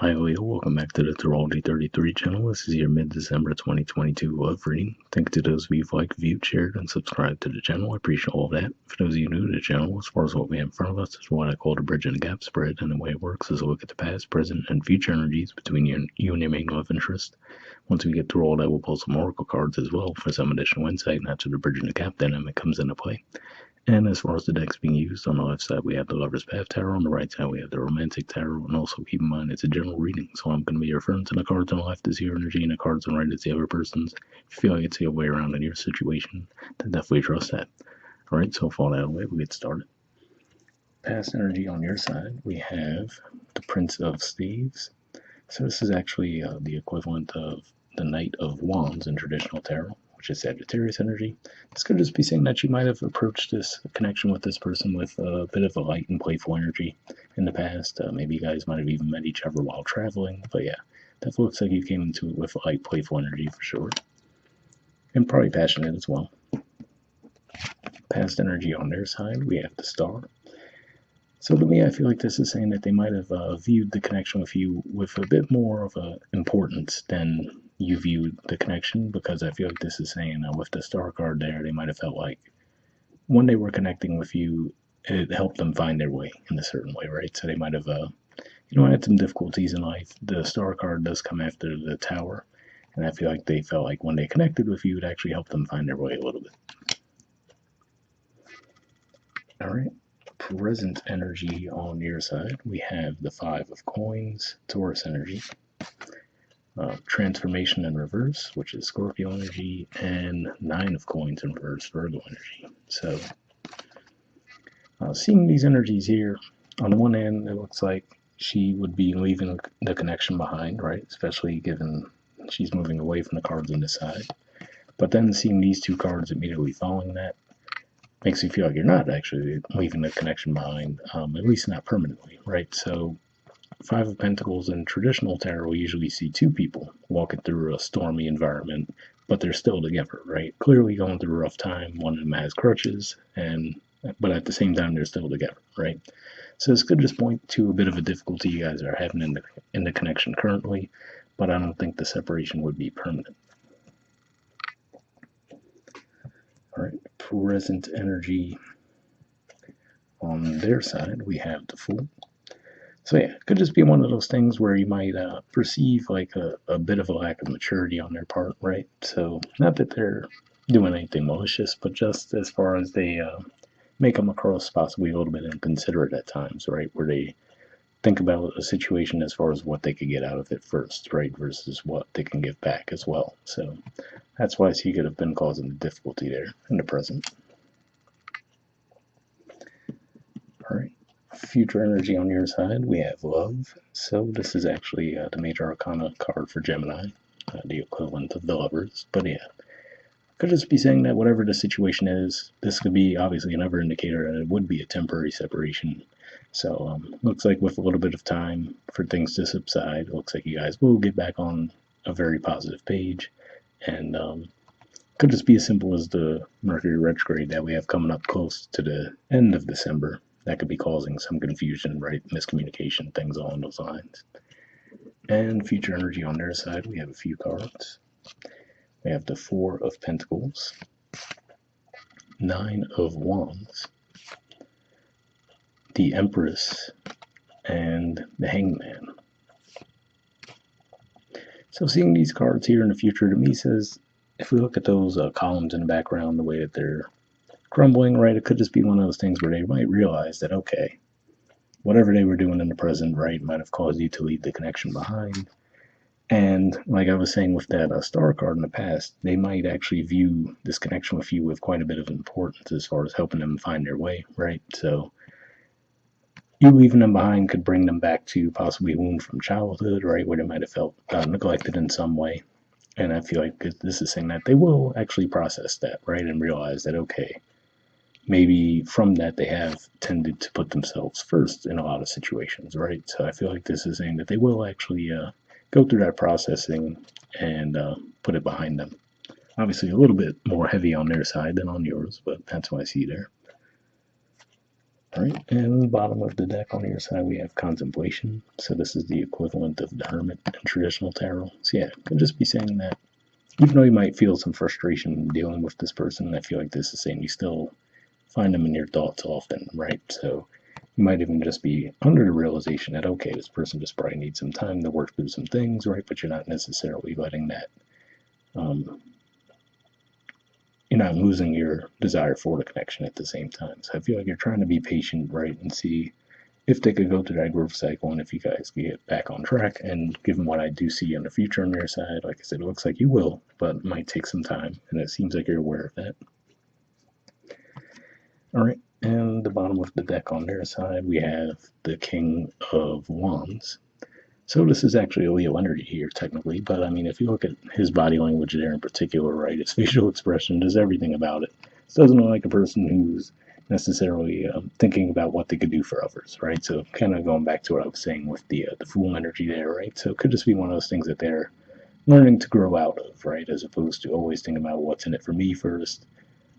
Hi Leo, welcome back to the Astrology 33 channel. This is your mid-December 2022 love reading. Thank you to those of you who've liked, viewed, shared, and subscribed to the channel. I appreciate all of that. For those of you new to the channel, as far as what we have in front of us is what I call the bridge and the gap spread, and the way it works is a look at the past, present, and future energies between you and your main love interest. Once we get through all that, we'll pull some oracle cards as well for some additional insight, and that's where the bridge and the gap dynamic comes into play. And as far as the decks being used, on the left side we have the Lover's Path Tarot, on the right side we have the Romantic Tarot, and also keep in mind it's a general reading, so I'm going to be referring to the cards on the left as your energy and the cards on the right as the other person's. If you feel like it's the other way around in your situation, then definitely trust that. Alright, so with all that out of the way, we get started. Past energy on your side, we have the Prince of Staves. So this is actually the equivalent of the Knight of Wands in traditional tarot, which is Sagittarius energy. This could just be saying that you might have approached this connection with this person with a bit of a light and playful energy in the past. Maybe you guys might have even met each other while traveling, but yeah, that looks like you came into it with a light, playful energy for sure. And probably passionate as well. Past energy on their side, we have the Star. So to me, I feel like this is saying that they might have viewed the connection with you with a bit more of a importance than you viewed the connection, because I feel like this is saying with the Star card there, they might have felt like when they were connecting with you, it helped them find their way in a certain way, right? So they might have, had some difficulties in life. The Star card does come after the Tower, and I feel like they felt like when they connected with you, it actually helped them find their way a little bit. All right. Present energy on your side, we have the Five of Coins, Taurus energy, Transformation in reverse, which is Scorpio energy, and Nine of Coins in reverse, Virgo energy. So seeing these energies here, on the one hand, it looks like she would be leaving the connection behind, right? Especially given she's moving away from the cards on this side. But then seeing these two cards immediately following that makes you feel like you're not actually leaving the connection behind, at least not permanently, right? So Five of Pentacles in traditional tarot, we usually see two people walking through a stormy environment, but they're still together, right? Clearly going through a rough time. One of them has crutches, but at the same time, they're still together, right? So this could just point to a bit of a difficulty you guys are having in the connection currently, but I don't think the separation would be permanent. All right, present energy on their side, we have the Fool. So yeah, it could just be one of those things where you might perceive like a bit of a lack of maturity on their part, right? So not that they're doing anything malicious, but just as far as they may come across possibly a little bit inconsiderate at times, right? Where they think about a situation as far as what they could get out of it first, right? Versus what they can give back as well. So that's why he could have been causing the difficulty there in the present. All right. Future energy on your side, we have Love. So this is actually the Major Arcana card for Gemini, the equivalent of the Lovers. But yeah, could just be saying that whatever the situation is, this could be obviously another indicator that it would be a temporary separation. So looks like with a little bit of time for things to subside, it looks like you guys will get back on a very positive page. And could just be as simple as the Mercury retrograde that we have coming up close to the end of December. That could be causing some confusion, right? Miscommunication, things along those lines. And future energy on their side, we have a few cards. We have the Four of Pentacles, Nine of Wands, the Empress, and the Hangman. So seeing these cards here in the future to me says, if we look at those columns in the background, the way that they're crumbling, right, it could just be one of those things where they might realize that, okay, whatever they were doing in the present, right, might have caused you to leave the connection behind. And like I was saying with that Star card in the past, they might actually view this connection with you with quite a bit of importance as far as helping them find their way, right? So you leaving them behind could bring them back to possibly a wound from childhood, right, where they might have felt neglected in some way. And I feel like this is saying that they will actually process that, right, and realize that, okay, maybe from that they have tended to put themselves first in a lot of situations, right? So I feel like this is saying that they will actually go through that processing and put it behind them. Obviously a little bit more heavy on their side than on yours, but that's what I see there. All right, and bottom of the deck on your side, we have contemplation. So this is the equivalent of the hermit in traditional tarot. So yeah, it could just be saying that even though you might feel some frustration dealing with this person, I feel like this is saying you still find them in your thoughts often, right? So you might even just be under the realization that, okay, this person just probably needs some time to work through some things, right? But you're not necessarily letting that, um, you're not losing your desire for the connection at the same time. So I feel like you're trying to be patient, right? And see if they could go through that growth cycle and if you guys could get back on track. And given what I do see in the future on your side, like I said, it looks like you will, but it might take some time. And it seems like you're aware of that. All right. And the bottom of the deck on their side, we have the King of Wands. So this is actually a Leo energy here, technically. But I mean, if you look at his body language there in particular, right, his facial expression, does everything about it. This doesn't look like a person who's necessarily thinking about what they could do for others, right? So kind of going back to what I was saying with the Fool energy there, right? So it could just be one of those things that they're learning to grow out of, right? As opposed to always thinking about what's in it for me first,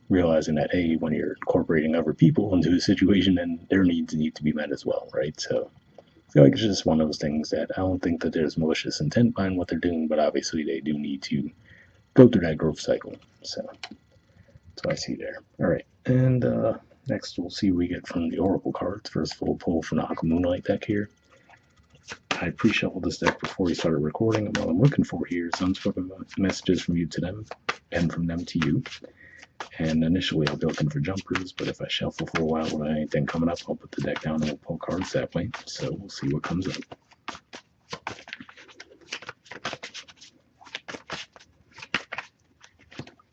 realizing that, hey, when you're incorporating other people into a situation, then their needs need to be met as well, right? So I feel like it's just one of those things that I don't think that there's malicious intent behind what they're doing, but obviously they do need to go through that growth cycle. So that's what I see there. All right, and next we'll see what we get from the Oracle cards. First, we'll pull from the Aqua Moonlight deck here. I pre-shuffled this deck before we started recording, and what I'm looking for here is unspoken messages from you to them and from them to you. And initially I'll be looking for jumpers, but if I shuffle for a while without anything coming up, I'll put the deck down and we'll pull cards that way. So we'll see what comes up.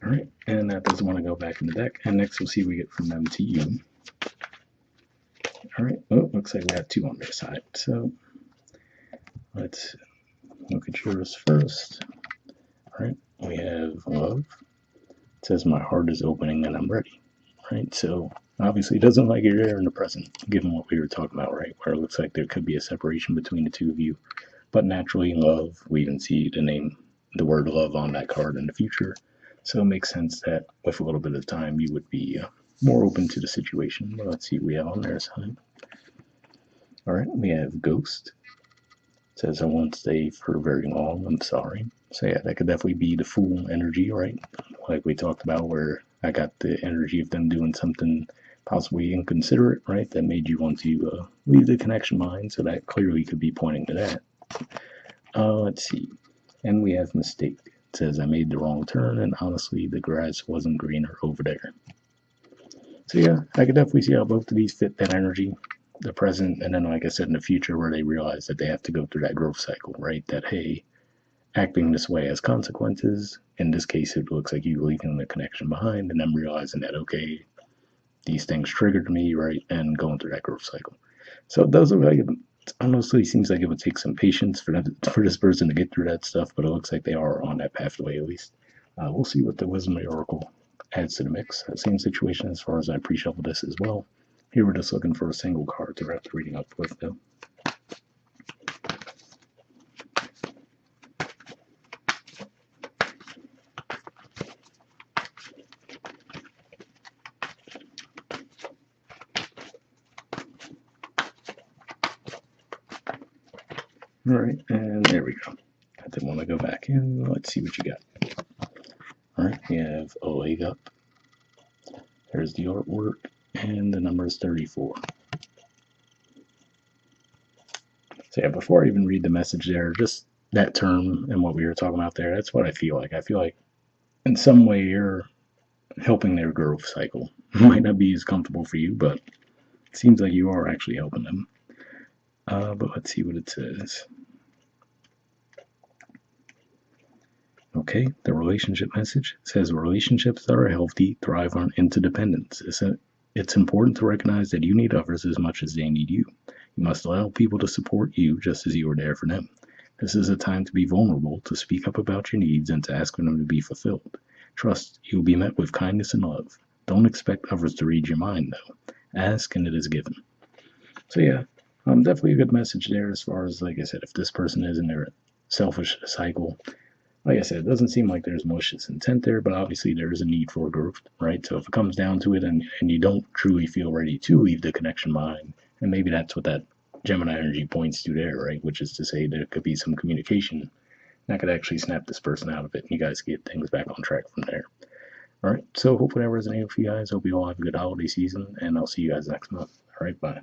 All right, and that doesn't want to go back in the deck. And next we'll see what we get from them to you. All right, oh, looks like we got two on their side. So let's look at yours first. All right, we have love. It says my heart is opening and I'm ready. Right, so obviously it doesn't like you're there in the present, given what we were talking about, right? Where it looks like there could be a separation between the two of you. But naturally, love, we even see the word love on that card in the future. So it makes sense that with a little bit of time, you would be more open to the situation. But let's see what we have on their side. All right, we have Ghost. It says, I won't stay for very long. I'm sorry. So yeah, that could definitely be the Fool energy, right? Like we talked about, where I got the energy of them doing something possibly inconsiderate, right? That made you want to leave the connection behind. So that clearly could be pointing to that. Let's see. And we have Mistake. It says, I made the wrong turn, and honestly, the grass wasn't greener over there. So yeah, I could definitely see how both of these fit that energy, the present, and then, like I said, in the future, where they realize that they have to go through that growth cycle, right? That, hey, acting this way has consequences. In this case, it looks like you leaving the connection behind, and then realizing that, okay, these things triggered me, right? And going through that growth cycle. So it does look like it honestly seems like it would take some patience for this person to get through that stuff, but it looks like they are on that pathway at least. We'll see what the Wisdom of the Oracle adds to the mix. Same situation as far as I pre-shuffled this as well. Here we're just looking for a single card to wrap the reading up with, though. All right, and there we go. I didn't want to go back in. Let's see what you got. All right, we have a leg up. There's the artwork, and the number is 34. So yeah, before I even read the message there, just that term and what we were talking about there, that's what I feel like. I feel like in some way you're helping their growth cycle. It might not be as comfortable for you, but it seems like you are actually helping them. But let's see what it says. Okay, the relationship message says relationships that are healthy thrive on interdependence. It's important to recognize that you need others as much as they need you. You must allow people to support you just as you are there for them. This is a time to be vulnerable, to speak up about your needs, and to ask for them to be fulfilled. Trust, you will be met with kindness and love. Don't expect others to read your mind, though. Ask and it is given. So yeah, definitely a good message there as far as, like I said, if this person is in their selfish cycle, like I said, it doesn't seem like there's malicious intent there, but obviously there is a need for growth, right? So if it comes down to it and you don't truly feel ready to leave the connection behind, and maybe that's what that Gemini energy points to there, right? Which is to say there could be some communication that could actually snap this person out of it and you guys get things back on track from there. All right. So hopefully that resonated for you guys. Hope you all have a good holiday season, and I'll see you guys next month. All right. Bye.